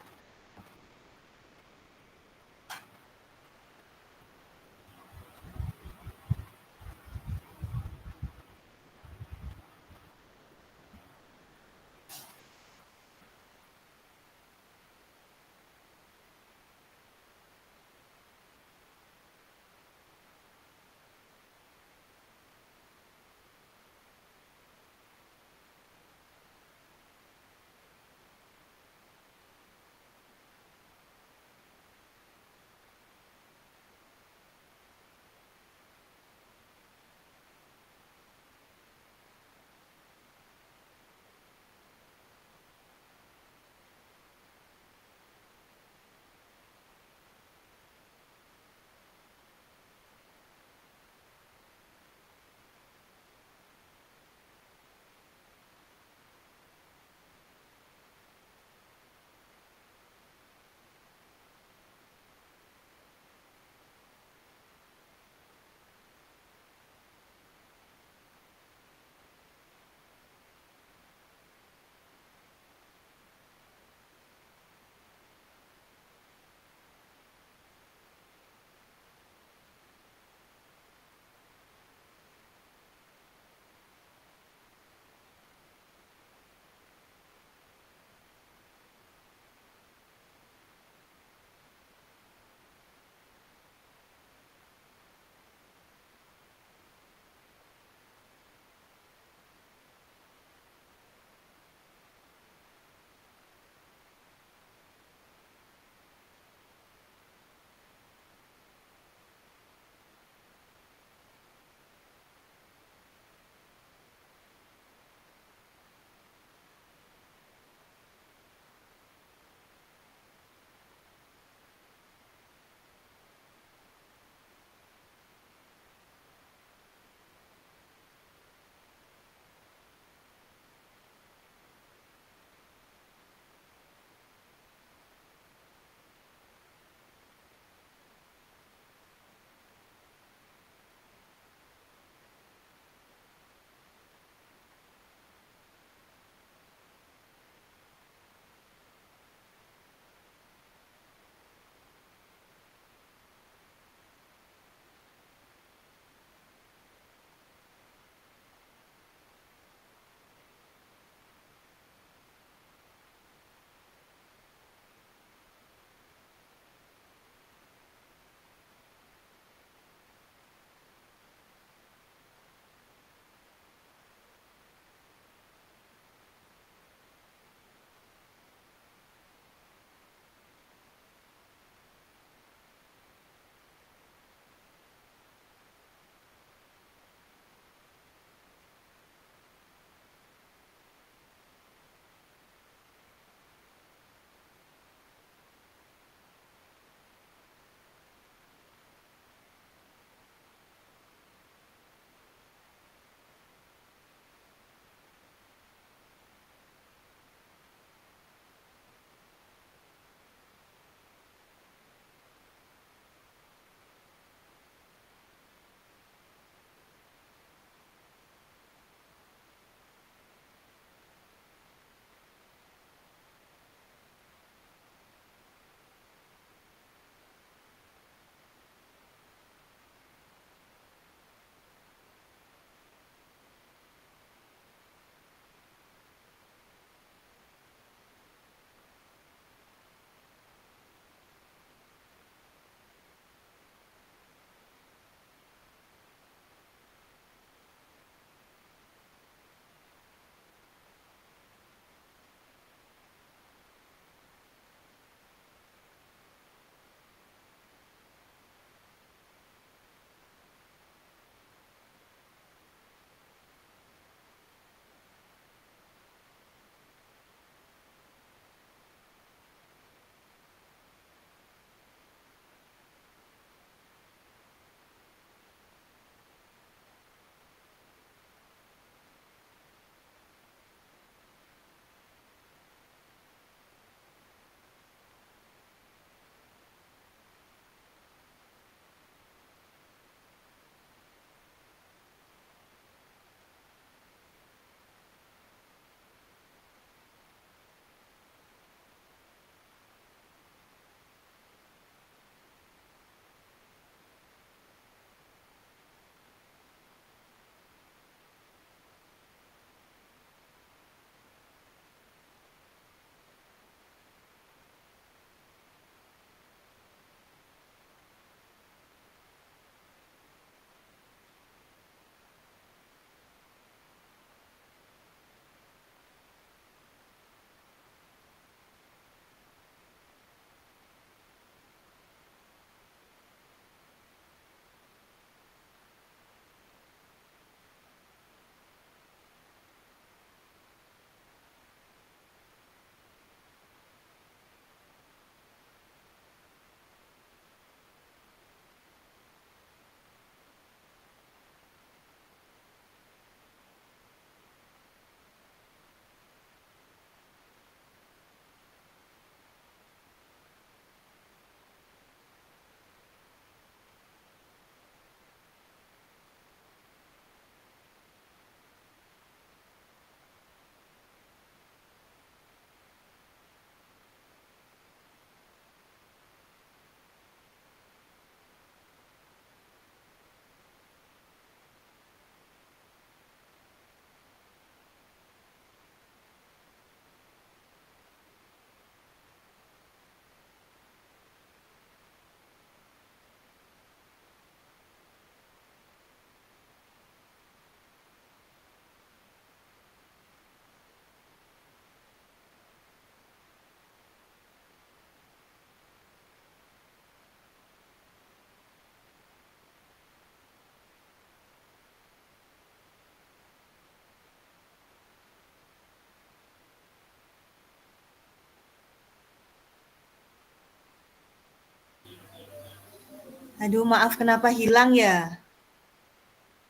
Aduh, maaf kenapa hilang ya?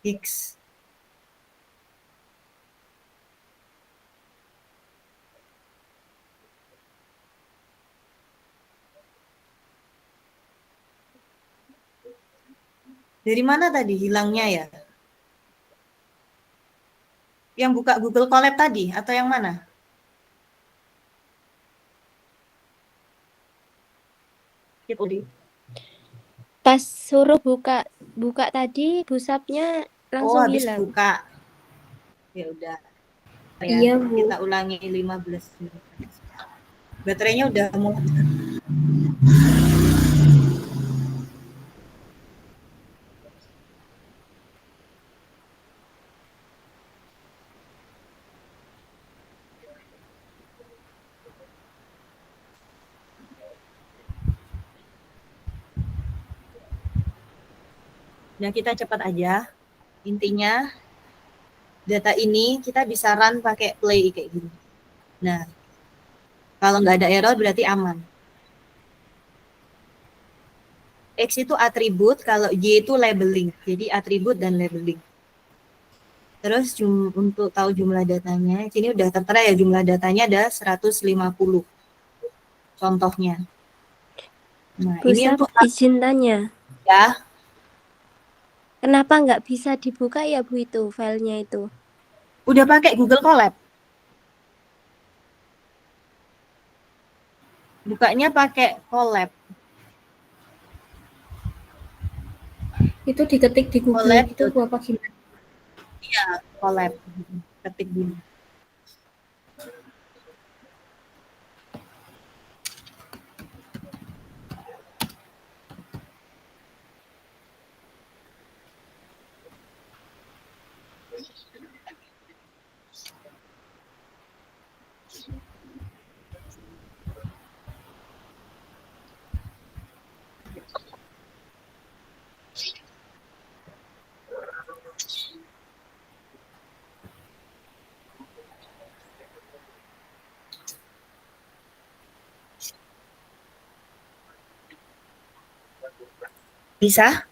X. Dari mana tadi hilangnya ya? Yang buka Google Colab tadi atau yang mana? Gitu di. Pas suruh buka tadi, busapnya Oh, langsung habis hilang. buka. Ya udah. Ya, Iya, Bu. kita ulangi 15 menit. Baterainya udah mau. Nah, kita cepat aja. Intinya data ini kita bisa run pakai play kayak gini. Nah, kalau nggak ada error berarti aman. X itu atribut, kalau Y itu labeling. Jadi atribut dan labeling. Terus untuk tahu jumlah datanya, sini udah tertera ya jumlah datanya ada 150 contohnya. Nah, ini Busap untuk izin tanya. ya, Kenapa nggak bisa dibuka ya Bu itu filenya itu? udah pakai Google Colab. Bukanya pakai Colab. Itu diketik di Google Colab gitu, Bu, apa gimana? ya, Colab. Ketik dulu. Bisa?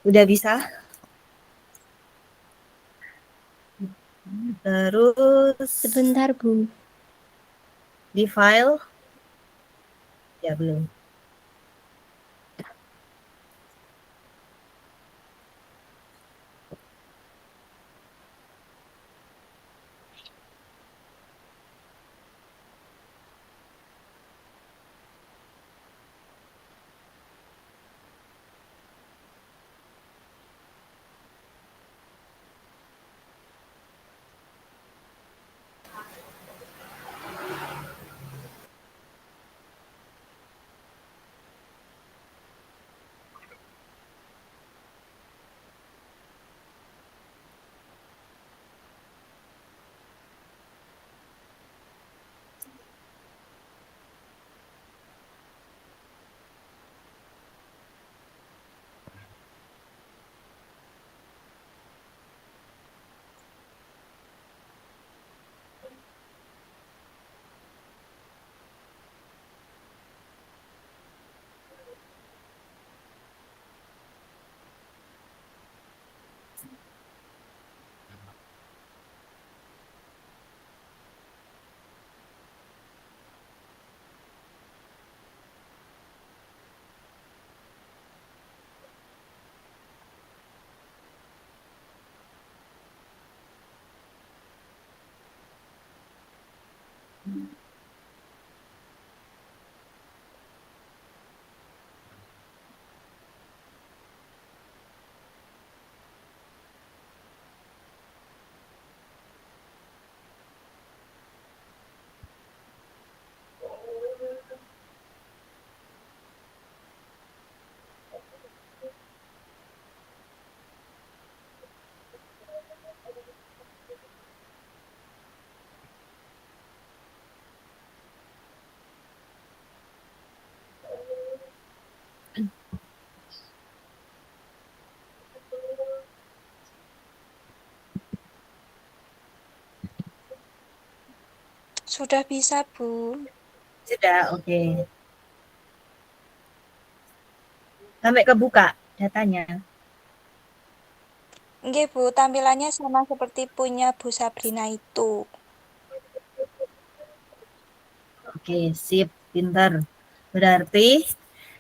Udah bisa? Terus Sebentar Bu. di file ya belum. Sudah bisa, Bu. Sudah, oke. Sampai kebuka datanya. Nggih, Bu, tampilannya sama seperti punya Bu Sabrina itu. Oke, sip, pinter. Berarti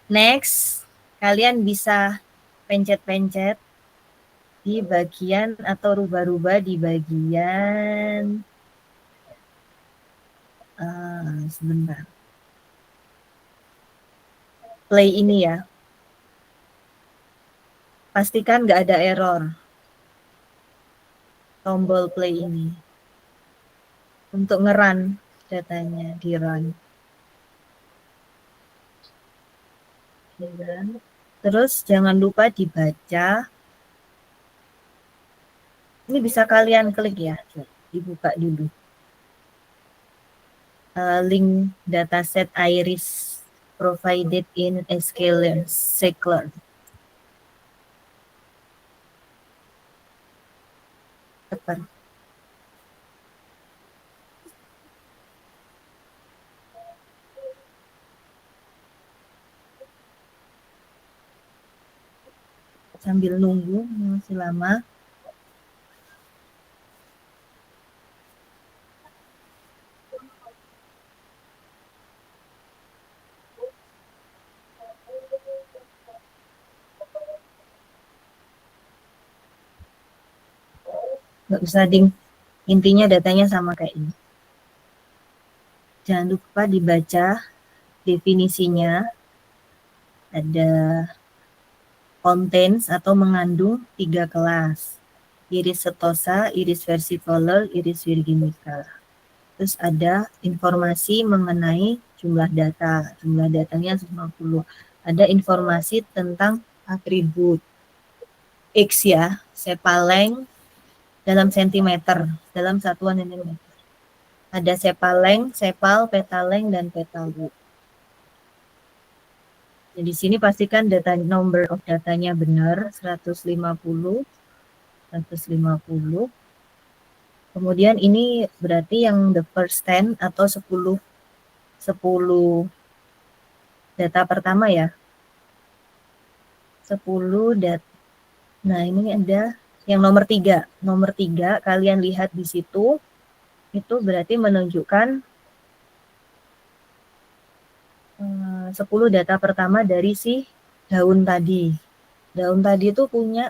next kalian bisa pencet-pencet di bagian atau rubah-rubah di bagian sebentar. Play ini ya. Pastikan nggak ada error. Tombol play ini. Untuk nge-run datanya, di run. Terus jangan lupa dibaca. Ini bisa kalian klik ya, dibuka dulu. Link dataset iris provided in Sklearn. Tekan. Sambil nunggu masih lama. Nggak usah intinya datanya sama kayak ini. Jangan lupa dibaca definisinya. Ada contains atau mengandung 3 kelas. Iris setosa, iris versicolor, iris virginica. Terus ada informasi mengenai jumlah data. Jumlah datanya 50. Ada informasi tentang atribut. X ya, sepaleng dalam sentimeter, dalam satuan sentimeter. Ada sepaleng, sepal, petaleng, dan petalwidth. Jadi di sini pastikan data number of datanya benar 150. Kemudian ini berarti yang the first 10 atau 10 data pertama ya. 10 data. Nah, ini ada yang nomor 3. Nomor 3 kalian lihat di situ itu berarti menunjukkan 10 data pertama dari si daun tadi. Daun tadi itu punya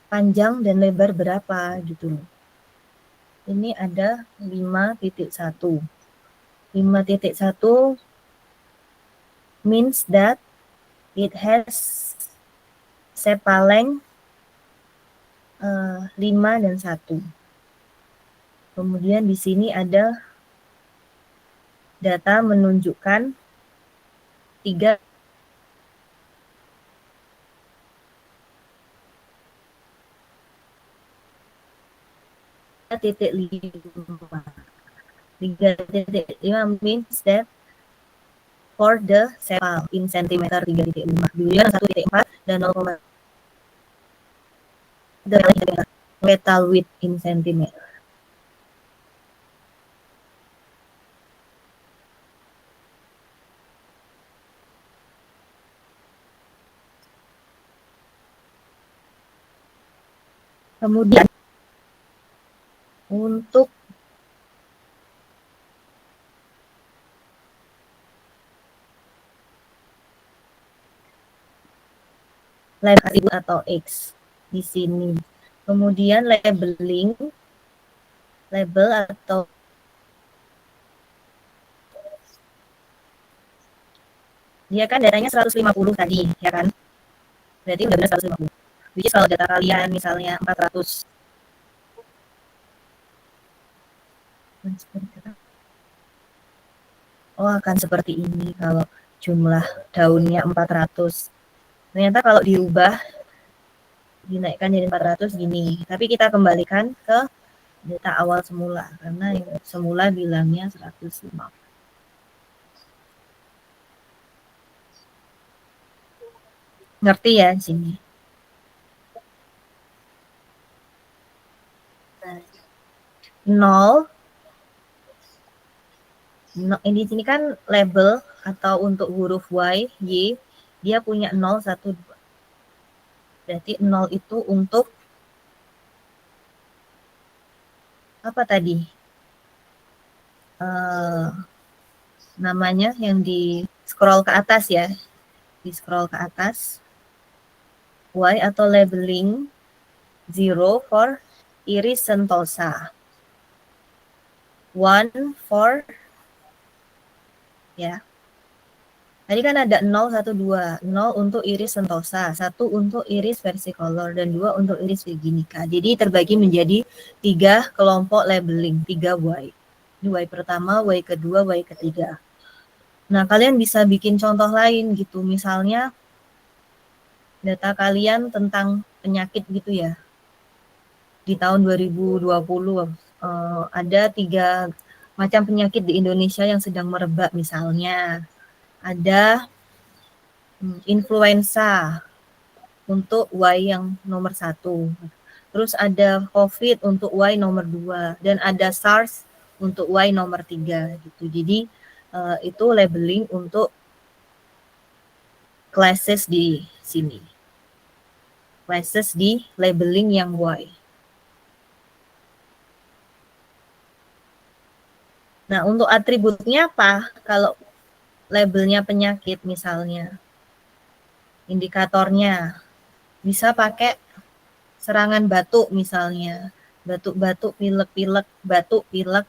panjang dan lebar berapa gitu loh. Ini ada 5.1. 5.1 means that it has sepaleng 5 dan 1. Kemudian di sini ada data menunjukkan 3 titik 5. 3.5 means that for the sepal in centimeter 3.5. Duluan 1.4 dan 0, petal width in centimeter. Kemudian untuk label atau X di sini. Kemudian labeling, label atau dia kan datanya 150 tadi, ya kan? Berarti udah benar 150. Which is kalau data kalian misalnya 400. Oh, akan seperti ini kalau jumlah daunnya 400. Ternyata kalau diubah, dinaikkan jadi 400 gini. Tapi kita kembalikan ke data awal semula, karena yang semula bilangnya 150. Ngerti ya di sini? Nah, 0 Ini sini kan label atau untuk huruf Y, Y, dia punya 0, 1, 2. Berarti 0 itu untuk apa tadi? Namanya yang di scroll ke atas ya. Di scroll ke atas. Y atau labeling 0 for iris sentosa. 1 for ya. Tadi kan ada 0, 1, 2. 0 untuk iris sentosa, 1 untuk iris versicolor, dan 2 untuk iris virginica. Jadi terbagi menjadi 3 kelompok labeling, 3 Y. Ini Y pertama, Y kedua, Y ketiga. Nah, kalian bisa bikin contoh lain gitu. Misalnya, data kalian tentang penyakit gitu ya. Di tahun 2020, ada 3 macam penyakit di Indonesia yang sedang merebak misalnya. Ada influenza untuk Y yang nomor 1. Terus ada COVID untuk Y nomor 2. Dan ada SARS untuk Y nomor 3. Gitu. Jadi itu labeling untuk classes di sini. Classes di labeling yang Y. Nah, untuk atributnya apa? Kalau labelnya penyakit misalnya. Indikatornya bisa pakai serangan batuk misalnya, batuk-batuk, pilek-pilek, batuk, pilek,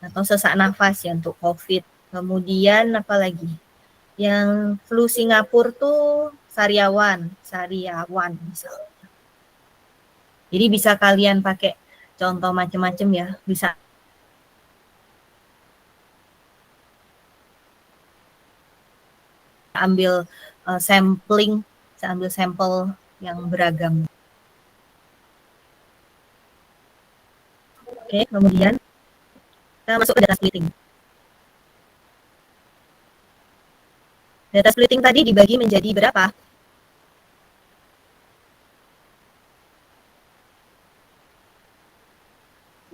atau sesak nafas ya untuk COVID. Kemudian apa lagi? Yang flu Singapura tuh sariawan misalnya. Jadi bisa kalian pakai contoh macam-macam ya, bisa ambil sampling, bisa ambil sampel yang beragam. Oke, kemudian kita masuk ke data splitting. Data splitting tadi dibagi menjadi berapa?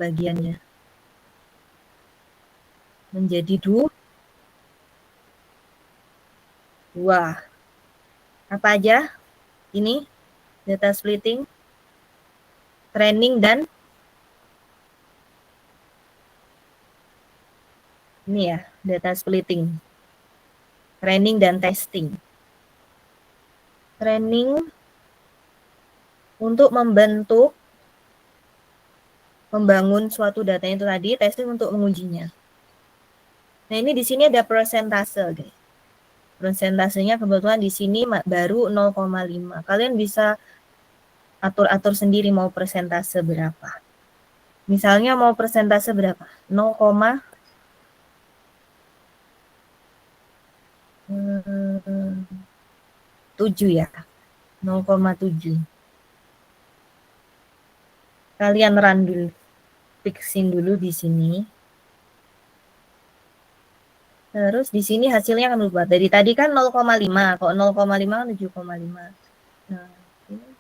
Bagiannya. Menjadi 2. Apa aja? Ini data splitting, training, dan ini ya, data splitting, training dan testing. Training untuk membangun suatu data itu tadi, testing untuk mengujinya. Nah, ini di sini ada persentase, guys. Persentasenya kebetulan di sini baru 0,5. Kalian bisa atur-atur sendiri mau persentase berapa. Misalnya mau persentase berapa? 0,7 ya. 0,7. Kalian run dulu. Fixin dulu di sini. Terus di sini hasilnya akan berubah. Dari tadi kan 0,5. Kalau 0,5 kan 7,5. Nah, ini.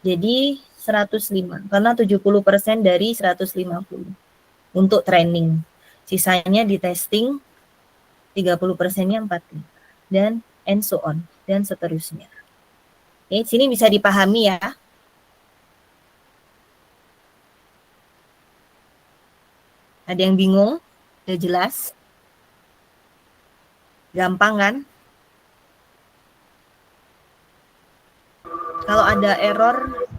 Jadi 105. Karena 70% dari 150. Untuk training. Sisanya di testing, 30%-nya 45. Dan and so on. Dan seterusnya. Oke, sini bisa dipahami ya. Ada yang bingung? Udah jelas? Gampang kan? Kalau ada error,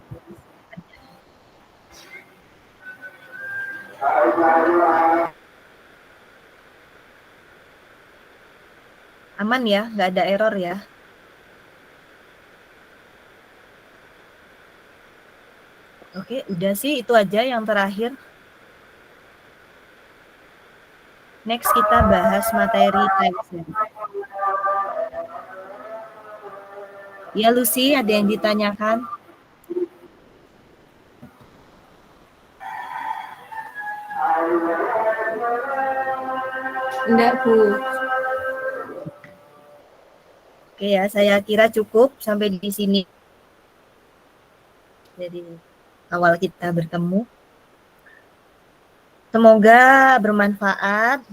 aman ya, nggak ada error ya. Oke, udah sih itu aja yang terakhir. Next kita bahas materi type. Ya Lucy, ada yang ditanyakan? Enggak, Bu. Oke ya, saya kira cukup sampai di sini. Jadi awal kita bertemu. Semoga bermanfaat.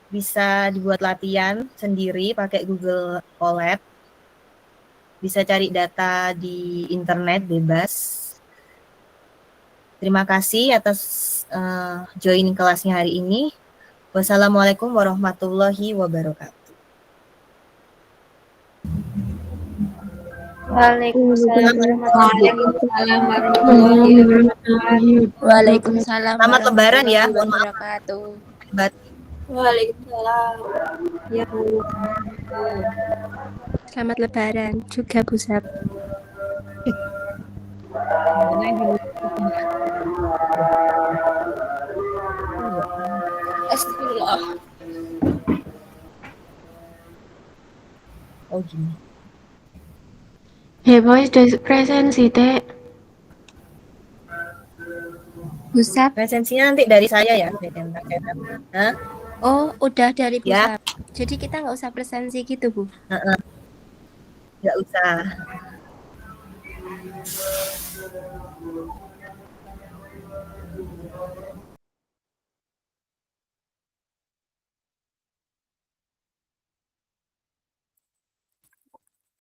Bisa dibuat latihan sendiri pakai Google Colab. Bisa cari data di internet bebas. Terima kasih atas join kelasnya hari ini. Wassalamualaikum warahmatullahi wabarakatuh. Waalaikumsalam warahmatullahi Waalaikumsalam warahmatullahi wabarakatuh. Waalaikumsalam Selamat Lebaran ya, warahmatullahi mohon maaf. wabarakatuh. Waalaikumsalam. Ya Selamat Lebaran juga Bu Sab. Astagfirullah. Oh gini. Hey boys, udah presensi teh. Bu Sab, Presensinya nanti dari saya ya. Hah? oh udah dari Bu Ya. Sab. Jadi kita nggak usah presensi gitu Bu. Nggak usah.